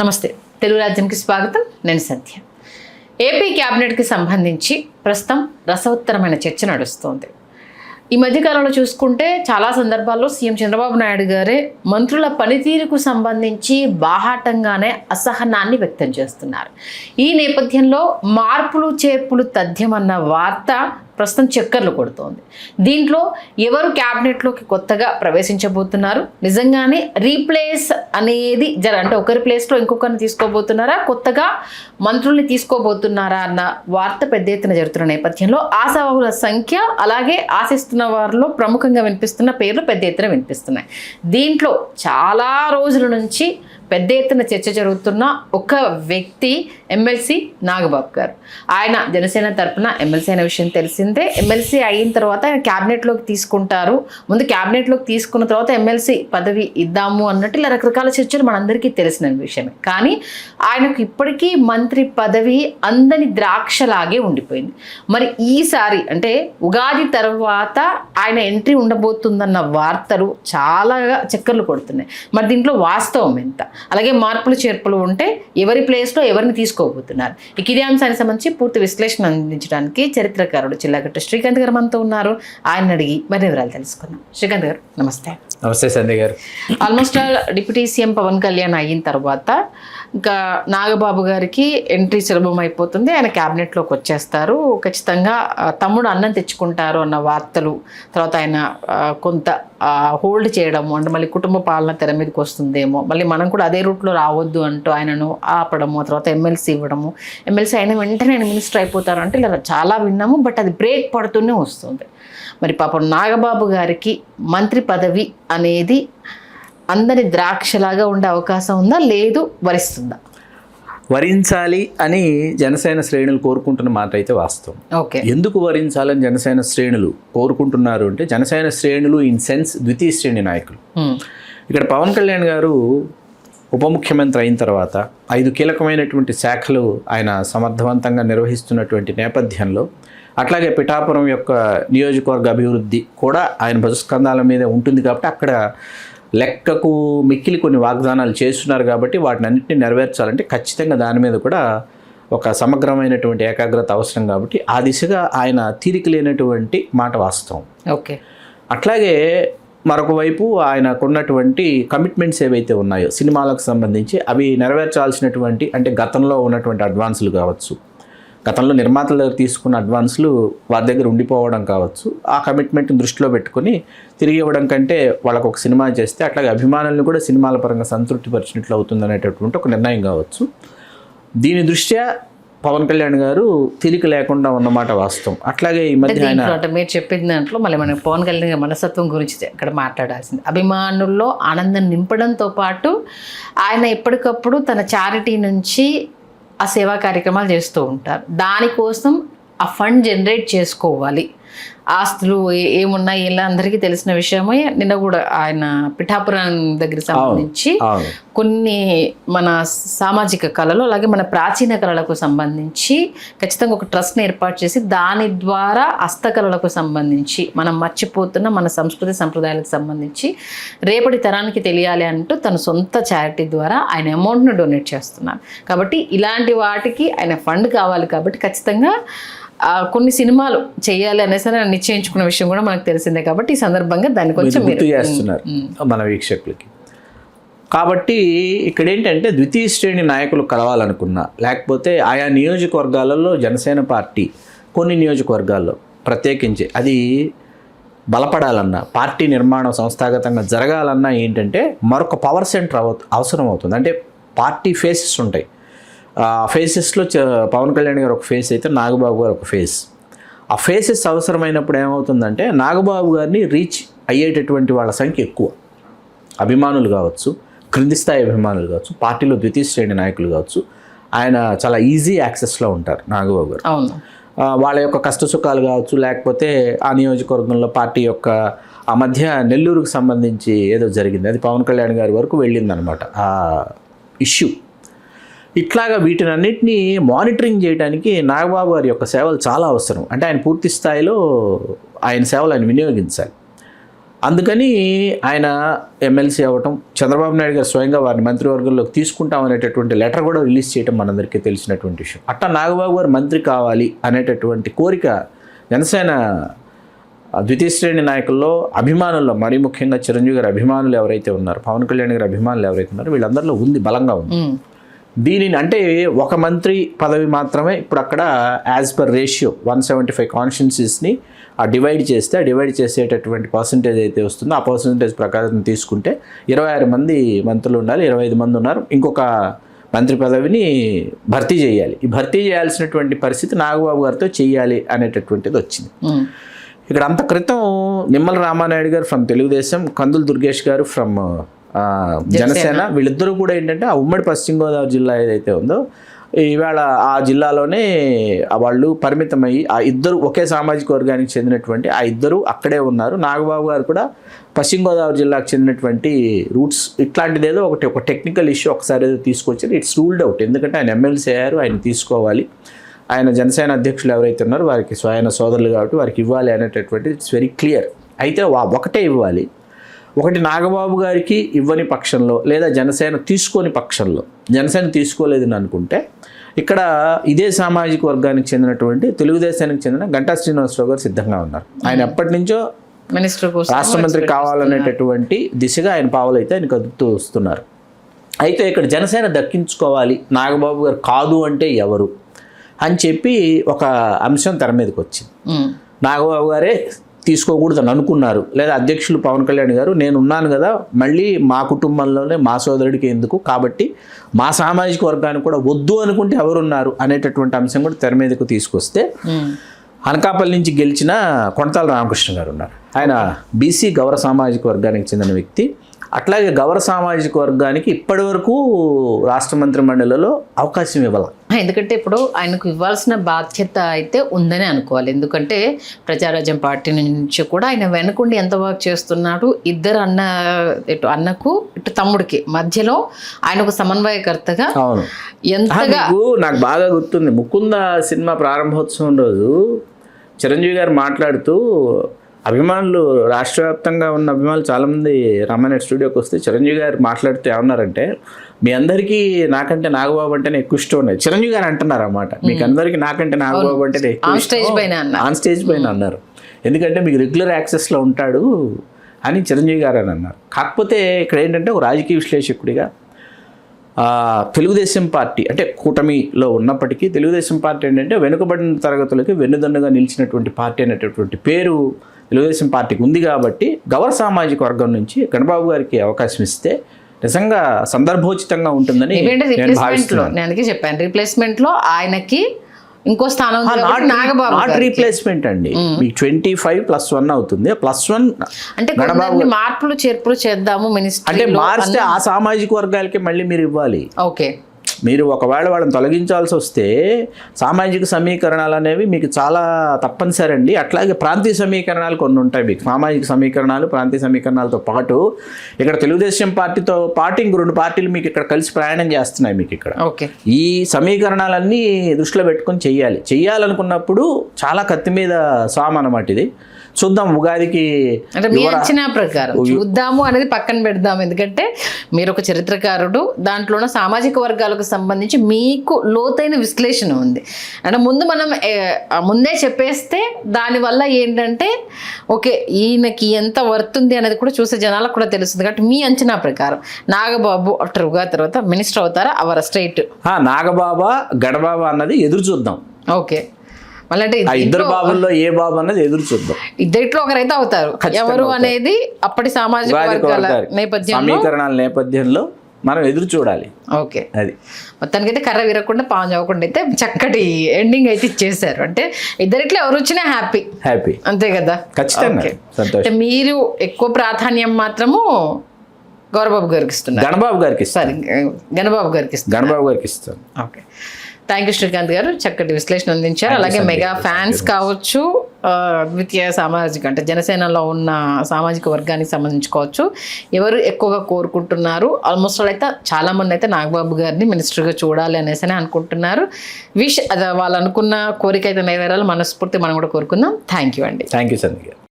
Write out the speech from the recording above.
నమస్తే, తెలుగు రాజ్యంకి స్వాగతం. నేను సత్య. ఏపీ క్యాబినెట్కి సంబంధించి ప్రస్తుతం రసవత్తరమైన చర్చ నడుస్తోంది. ఈ మధ్యకాలంలో చూసుకుంటే చాలా సందర్భాల్లో సీఎం చంద్రబాబు నాయుడు గారే మంత్రుల పనితీరుకు సంబంధించి బాహాటంగానే అసహనాన్ని వ్యక్తం చేస్తున్నారు. ఈ నేపథ్యంలో మార్పులు చేర్పులు తథ్యమన్న వార్త ప్రస్తుతం చక్కర్లు కొడుతోంది. దీంట్లో ఎవరు క్యాబినెట్లోకి కొత్తగా ప్రవేశించబోతున్నారు, నిజంగానే రీప్లేస్ అనేది అంటే ఒకరి ప్లేస్లో ఇంకొకరిని తీసుకోబోతున్నారా, కొత్తగా మంత్రుల్ని తీసుకోబోతున్నారా అన్న వార్త పెద్ద ఎత్తున జరుగుతున్న నేపథ్యంలో ఆశావాహుల సంఖ్య, అలాగే ఆశిస్తున్న వారిలో ప్రముఖంగా వినిపిస్తున్న పేర్లు పెద్ద ఎత్తున వినిపిస్తున్నాయి. దీంట్లో చాలా రోజుల నుంచి పెద్ద ఎత్తున చర్చ జరుగుతున్న ఒక వ్యక్తి ఎమ్మెల్సీ నాగబాబు గారు. ఆయన జనసేన తరఫున ఎమ్మెల్సీ అనే విషయం తెలిసిందే. ఎమ్మెల్సీ అయిన తర్వాత ఆయన క్యాబినెట్లోకి తీసుకుంటారు, ముందు క్యాబినెట్లోకి తీసుకున్న తర్వాత ఎమ్మెల్సీ పదవి ఇద్దాము అన్నట్టు ఇలా రకరకాల చర్చలు మనందరికీ తెలిసిన విషయమే. కానీ ఆయనకు ఇప్పటికీ మంత్రి పదవి అందని ద్రాక్షలాగే ఉండిపోయింది. మరి ఈసారి అంటే ఉగాది తర్వాత ఆయన ఎంట్రీ ఉండబోతుందన్న వార్తలు చాలా చక్కర్లు కొడుతున్నాయి. మరి దీంట్లో వాస్తవం ఎంత, అలాగే మార్పులు చేర్పులు ఉంటే ఎవరి ప్లేస్లో ఎవరిని తీసుకోబోతున్నారు, ఇదే అంశానికి సంబంధించి పూర్తి విశ్లేషణ అందించడానికి చరిత్రకారుడు చిల్లాగట్ట శ్రీకాంత్ గారు మనతో ఉన్నారు. ఆయన అడిగి మరిన్ని వివరాలు తెలుసుకుందాం. శ్రీకాంత్ గారు నమస్తే. నమస్తే సంధ్య గారు. Almost deputy CM Pawan Kalyan అయిన తర్వాత ఇంకా నాగబాబు గారికి ఎంట్రీ సులభం అయిపోతుంది. ఆయన క్యాబినెట్లోకి వచ్చేస్తారు. ఖచ్చితంగా తమ్ముడు అన్నం తెచ్చుకుంటారు అన్న వార్తలు, తర్వాత ఆయన కొంత హోల్డ్ చేయడము, అంటే మళ్ళీ కుటుంబ పాలన తెర మీదకి వస్తుందేమో, మళ్ళీ మనం కూడా అదే రూట్లో రావద్దు అంటూ ఆయనను ఆపడము, తర్వాత ఎమ్మెల్సీ ఇవ్వడము, ఎమ్మెల్సీ అయిన వెంటనే ఆయన మినిస్టర్ అయిపోతారు అంటే ఇలా చాలా విన్నాము. బట్ అది బ్రేక్ పడుతూనే వస్తుంది. మరి పాపం నాగబాబు గారికి మంత్రి పదవి అనేది అందరి ద్రాక్షలాగా ఉండే అవకాశం ఉందా, లేదు వరిస్తుందా? వరించాలి అని జనసేన శ్రేణులు కోరుకుంటున్న మాట అయితే వాస్తవం. ఓకే, ఎందుకు వరించాలని జనసేన శ్రేణులు కోరుకుంటున్నారు అంటే, జనసేన శ్రేణులు ఇన్ సెన్స్ ద్వితీయ శ్రేణి నాయకులు. ఇక్కడ పవన్ కళ్యాణ్ గారు ఉప ముఖ్యమంత్రి అయిన తర్వాత 5 కీలకమైనటువంటి శాఖలు ఆయన సమర్థవంతంగా నిర్వహిస్తున్నటువంటి నేపథ్యంలో, అట్లాగే పిఠాపురం యొక్క నియోజకవర్గ అభివృద్ధి కూడా ఆయన భుజస్కంధాల మీద ఉంటుంది కాబట్టి అక్కడ లెక్కకు మిక్కిలి కొన్ని వాగ్దానాలు చేస్తున్నారు. కాబట్టి వాటిని అన్నింటినీ నెరవేర్చాలంటే ఖచ్చితంగా దాని మీద కూడా ఒక సమగ్రమైనటువంటి ఏకాగ్రత అవసరం. కాబట్టి ఆ దిశగా ఆయన తీరిక లేనటువంటి మాట వాస్తవం. ఓకే, అట్లాగే మరొక వైపు ఆయనకున్నటువంటి కమిట్మెంట్స్ ఏవైతే ఉన్నాయో సినిమాలకు సంబంధించి అవి నెరవేర్చాల్సినటువంటి, అంటే గతంలో ఉన్నటువంటి అడ్వాన్సులు కావచ్చు, గతంలో నిర్మాతల దగ్గర తీసుకున్న అడ్వాన్సులు వారి దగ్గర ఉండిపోవడం కావచ్చు, ఆ కమిట్మెంట్ని దృష్టిలో పెట్టుకొని తిరిగి ఇవ్వడం కంటే వాళ్ళకు ఒక సినిమా చేస్తే అట్లాగే అభిమానులను కూడా సినిమాల పరంగా సంతృప్తిపరిచినట్లు అవుతుంది అనేటటువంటి ఒక నిర్ణయం కావచ్చు. దీని దృష్ట్యా పవన్ కళ్యాణ్ గారు తిరిగి లేకుండా ఉన్నమాట వాస్తవం. అట్లాగే ఈ మధ్య ఆయన మీరు చెప్పిన దాంట్లో మళ్ళీ మనం పవన్ కళ్యాణ్ గారి మనస్తత్వం గురించి ఇక్కడ మాట్లాడాల్సింది. అభిమానుల్లో ఆనందం నింపడంతో పాటు ఆయన ఎప్పటికప్పుడు తన చారిటీ నుంచి ఆ సేవా కార్యక్రమాలు చేస్తూ ఉంటారు. దానికోసం ఆ ఫండ్ జనరేట్ చేసుకోవాలి. ఆస్తులు ఏమున్నాయి ఇలా అందరికీ తెలిసిన విషయమే. నిన్న కూడా ఆయన పిఠాపురం దగ్గర సంబంధించి కొన్ని మన సామాజిక కళలు, అలాగే మన ప్రాచీన కళలకు సంబంధించి ఖచ్చితంగా ఒక ట్రస్ట్ని ఏర్పాటు చేసి దాని ద్వారా హస్తకళలకు సంబంధించి మనం మర్చిపోతున్న మన సంస్కృతి సంప్రదాయాలకు సంబంధించి రేపటి తరానికి తెలియాలి అంటూ తన సొంత చారిటీ ద్వారా ఆయన అమౌంట్ను డొనేట్ చేస్తున్నారు. కాబట్టి ఇలాంటి వాటికి ఆయన ఫండ్ కావాలి. కాబట్టి ఖచ్చితంగా కొన్ని సినిమాలు చేయాలి అనేసి నిశ్చయించుకున్న విషయం కూడా మనకు తెలిసిందే. కాబట్టి ఈ సందర్భంగా దాన్ని కొంచెం గుర్తు చేస్తున్నారు మన వీక్షకులకి. కాబట్టి ఇక్కడ ఏంటంటే ద్వితీయ శ్రేణి నాయకులు కలవాలనుకున్నా, లేకపోతే ఆయా నియోజకవర్గాలలో జనసేన పార్టీ కొన్ని నియోజకవర్గాల్లో ప్రత్యేకించి అది బలపడాలన్నా, పార్టీ నిర్మాణం సంస్థాగతంగా జరగాలన్నా ఏంటంటే మరొక పవర్ సెంటర్ అవసరం అవుతుంది. అంటే పార్టీ ఫేసెస్ ఉంటాయి. ఫేసెస్లో పవన్ కళ్యాణ్ గారు ఒక ఫేస్ అయితే నాగబాబు గారు ఒక ఫేస్. ఆ ఫేసెస్ అవసరమైనప్పుడు ఏమవుతుందంటే నాగబాబు గారిని రీచ్ అయ్యేటటువంటి వాళ్ళ సంఖ్య ఎక్కువ. అభిమానులు కావచ్చు, క్రింది స్థాయి అభిమానులు కావచ్చు, పార్టీలో ద్వితీయ శ్రేణి నాయకులు కావచ్చు, ఆయన చాలా ఈజీ యాక్సెస్లో ఉంటారు నాగబాబు గారు. వాళ్ళ యొక్క కష్ట సుఖాలు కావచ్చు, లేకపోతే ఆ నియోజకవర్గంలో పార్టీ యొక్క ఆ మధ్య నెల్లూరుకు సంబంధించి ఏదో జరిగింది, అది పవన్ కళ్యాణ్ గారి వరకు వెళ్ళిందనమాట ఆ ఇష్యూ. ఇట్లాగా వీటినన్నింటినీ మానిటరింగ్ చేయడానికి నాగబాబు గారి యొక్క సేవలు చాలా అవసరం. అంటే ఆయన పూర్తి స్థాయిలో ఆయన సేవలు ఆయన వినియోగించాలి. అందుకని ఆయన ఎమ్మెల్సీ అవ్వటం, చంద్రబాబు నాయుడు గారు స్వయంగా వారిని మంత్రివర్గంలోకి తీసుకుంటాం అనేటటువంటి లెటర్ కూడా రిలీజ్ చేయడం మనందరికీ తెలిసినటువంటి విషయం. అట్లా నాగబాబు గారు మంత్రి కావాలి అనేటటువంటి కోరిక జనసేన ద్వితీయ శ్రేణి నాయకుల్లో, అభిమానుల్లో, మరీ ముఖ్యంగా చిరంజీవి గారి అభిమానులు ఎవరైతే ఉన్నారో, పవన్ కళ్యాణ్ గారి అభిమానులు ఎవరైతే ఉన్నారో వీళ్ళందరిలో ఉంది, బలంగా ఉంది. దీనిని అంటే ఒక మంత్రి పదవి మాత్రమే ఇప్పుడు అక్కడ యాజ్ పర్ రేషియో 175 కాన్స్టిట్యున్సీస్ని డివైడ్ చేసేటటువంటి పర్సంటేజ్ అయితే వస్తుందో ఆ పర్సంటేజ్ ప్రకారం తీసుకుంటే 26 మంది మంత్రులు ఉండాలి, 25 మంది ఉన్నారు. ఇంకొక మంత్రి పదవిని భర్తీ చేయాలి. ఈ భర్తీ చేయాల్సినటువంటి పరిస్థితి నాగబాబు గారితో చేయాలి అనేటటువంటిది వచ్చింది. ఇక్కడ అంత క్రితం నిమ్మల రామానాయుడు గారు ఫ్రమ్ తెలుగుదేశం, కందులు దుర్గేష్ గారు ఫ్రమ్ జనసేన, వీళ్ళిద్దరూ కూడా ఏంటంటే ఆ ఉమ్మడి పశ్చిమ గోదావరి జిల్లా ఏదైతే ఉందో ఈవేళ ఆ జిల్లాలోనే వాళ్ళు పరిమితమయ్యి ఆ ఇద్దరు ఒకే సామాజిక వర్గానికి చెందినటువంటి ఆ ఇద్దరు అక్కడే ఉన్నారు. నాగబాబు గారు కూడా పశ్చిమ గోదావరి జిల్లాకు చెందినటువంటి రూట్స్, ఇట్లాంటిది ఏదో ఒక టెక్నికల్ ఇష్యూ ఒకసారి ఏదో తీసుకొచ్చారు. It's ruled out. ఎందుకంటే ఆయన ఎమ్మెల్సీ అయ్యారు, ఆయన తీసుకోవాలి. ఆయన జనసేన అధ్యక్షులు ఎవరైతే ఉన్నారో వారికి స్వయం సోదరులు కాబట్టి వారికి ఇవ్వాలి అనేటటువంటి ఇట్స్ వెరీ క్లియర్. అయితే ఒకటే ఇవ్వాలి. ఒకటి నాగబాబు గారికి ఇవ్వని పక్షంలో లేదా జనసేన తీసుకోని పక్షంలో, జనసేన తీసుకోలేదని అనుకుంటే ఇక్కడ ఇదే సామాజిక వర్గానికి చెందినటువంటి తెలుగుదేశానికి చెందిన గంటా శ్రీనివాసరావు గారు సిద్ధంగా ఉన్నారు. ఆయన ఎప్పటి నుంచో రాష్ట్ర మంత్రి కావాలనేటటువంటి దిశగా ఆయన పావులు అయితే ఆయన కదుపుతూ వస్తున్నారు. అయితే ఇక్కడ జనసేన దక్కించుకోవాలి, నాగబాబు గారు కాదు అంటే ఎవరు అని చెప్పి ఒక అంశం తెర మీదకి వచ్చింది. నాగబాబు గారే తీసుకోకూడదని అనుకున్నారు, లేదా అధ్యక్షులు పవన్ కళ్యాణ్ గారు నేను ఉన్నాను కదా, మళ్ళీ మా కుటుంబంలోనే మా సోదరుడికి ఎందుకు, కాబట్టి మా సామాజిక వర్గానికి కూడా వద్దు అనుకుంటే ఎవరున్నారు అనేటటువంటి అంశం కూడా తెర మీదకు తీసుకొస్తే అనకాపల్లి నుంచి గెలిచిన కొనతాల రామకృష్ణ గారు ఉన్నారు. ఆయన బీసీ గౌర సామాజిక వర్గానికి చెందిన వ్యక్తి. అట్లాగే గౌర సామాజిక వర్గానికి ఇప్పటి వరకు రాష్ట్ర మంత్రి మండలిలో అవకాశం ఇవ్వాలి. ఎందుకంటే ఇప్పుడు ఆయనకు ఇవ్వాల్సిన బాధ్యత అయితే ఉందని అనుకోవాలి. ఎందుకంటే ప్రజారాజ్యం పార్టీ నుంచి కూడా ఆయన వెనకుండి ఎంత వర్క్ చేస్తున్నాడు. ఇద్దరు ఇటు అన్నకు ఇటు తమ్ముడికి మధ్యలో ఆయన ఒక సమన్వయకర్తగా ఎంతగా. నాకు బాగా గుర్తుంది, ముకుంద సినిమా ప్రారంభోత్సవం రోజు చిరంజీవి గారు మాట్లాడుతూ అభిమానులు రాష్ట్ర వ్యాప్తంగా ఉన్న అభిమానులు చాలామంది రామానాయుడు స్టూడియోకి వస్తే చిరంజీవి గారు మాట్లాడుతూ ఏమన్నారంటే, మీ అందరికీ నాకంటే నాగబాబు అంటేనే ఎక్కువ ఇష్టం ఉన్నాయి. చిరంజీవి గారు అంటున్నారు అన్నమాట, మీకు అందరికీ నాకంటే నాగబాబు అంటేనే ఎక్కువ ఆన్ స్టేజ్ పైన అన్నారు. ఎందుకంటే మీకు రెగ్యులర్ యాక్సెస్లో ఉంటాడు అని చిరంజీవి గారు అని అన్నారు. కాకపోతే ఇక్కడ ఏంటంటే ఒక రాజకీయ విశ్లేషకుడిగా తెలుగుదేశం పార్టీ అంటే కూటమిలో ఉన్నప్పటికీ తెలుగుదేశం పార్టీ ఏంటంటే వెనుకబడిన తరగతులకి వెన్నుదన్నుగా నిలిచినటువంటి పార్టీ అనేటటువంటి పేరు తెలుగుదేశం పార్టీకి ఉంది. కాబట్టి గౌర సామాజిక వర్గం నుంచి గణబాబు గారికి అవకాశం ఇస్తే నిజంగా సందర్భోచితంగా ఉంటుందని నేను భావిస్తున్నాను. నేను చెప్పాను రీప్లేస్మెంట్లో ఆయనకి ఇంకో స్థానం నాట్ రీప్లేస్మెంట్ అండి, మీకు 25+1 అవుతుంది. +1 అంటే మార్పులు చేర్పులు చేద్దాము మినిస్టర్ అంటే మారిస్తే ఆ సామాజిక వర్గాలకి మళ్ళీ మీరు ఇవ్వాలి. ఓకే, మీరు ఒకవేళ వాళ్ళని తొలగించాల్సి వస్తే సామాజిక సమీకరణాలు అనేవి మీకు చాలా తప్పనిసరి అండి. అట్లాగే ప్రాంతీయ సమీకరణాలు కొన్ని ఉంటాయి. మీకు సామాజిక సమీకరణాలు, ప్రాంతీయ సమీకరణాలతో పాటు ఇక్కడ తెలుగుదేశం పార్టీతో పాటు ఇంకో 2 పార్టీలు మీకు ఇక్కడ కలిసి ప్రయాణం చేస్తున్నాయి. మీకు ఇక్కడ ఈ సమీకరణాలన్నీ దృష్టిలో పెట్టుకొని చెయ్యాలనుకున్నప్పుడు చాలా కత్తి మీద సామ్ అన్నమాట. ఇది చూద్దాం, ఉగాదికి అంటే మీ అంచనా ప్రకారం చూద్దాము అనేది పక్కన పెడదాం. ఎందుకంటే మీరు ఒక చరిత్రకారుడు, దాంట్లోనే సామాజిక వర్గాలకు సంబంధించి మీకు లోతైన విశ్లేషణ ఉంది. అంటే మనం ముందే చెప్పేస్తే దానివల్ల ఏంటంటే ఓకే ఈయనకి ఎంత వర్త్ ఉంది అనేది కూడా చూసే జనాలకు కూడా తెలుస్తుంది. కాబట్టి మీ అంచనా ప్రకారం నాగబాబు ఆఫ్టర్ ఉగాది తర్వాత మినిస్టర్ అవుతారా అవరా స్ట్రైట్? నాగబాబా గడబాబా అన్నది ఎదురు చూద్దాం. ఓకే, ఇద్దరు బాబుల్లో ఏ బాబు అన్నది ఎదురు చూద్దాం. ఇద్దరిలో ఒకరైతే అవుతారు. ఎవరు అనేది అప్పటి సామాజిక వర్గాల సమీకరణాల నేపథ్యంలో మనం ఎదురు చూడాలి. ఓకే, అది మొత్తానికైతే కర్ర విరగకుండా పాము చదవకుండా అయితే చక్కటి ఎండింగ్ అయితే ఇచ్చేసారు. అంటే ఇద్దరిట్లో ఎవరు వచ్చినా హ్యాపీ అంతే కదా. ఖచ్చితంగా సంతోషం. మీరు ఎక్కువ ప్రాధాన్యం మాత్రము గౌరబాబు గారికి ఇస్తున్నారు. గణబాబు గారికి గణబాబు గారికి ఇస్తాను. ఓకే, థ్యాంక్ యూ శ్రీకాంత్ గారు, చక్కటి విశ్లేషణ అందించారు. అలాగే మెగా ఫ్యాన్స్ కావచ్చు, ద్వితీయ సామాజిక అంటే జనసేనలో ఉన్న సామాజిక వర్గానికి సంబంధించి కావచ్చు, ఎవరు ఎక్కువగా కోరుకుంటున్నారు. ఆల్మోస్ట్ అయితే చాలామంది అయితే నాగబాబు గారిని మినిస్టర్గా చూడాలి అనేసి అనుకుంటున్నారు. వాళ్ళు అనుకున్న కోరిక అయితే నెరవేరాలి మనస్ఫూర్తి మనం కూడా కోరుకుందాం. థ్యాంక్ యూ అండి. థ్యాంక్ యూ సంధ్య గారు.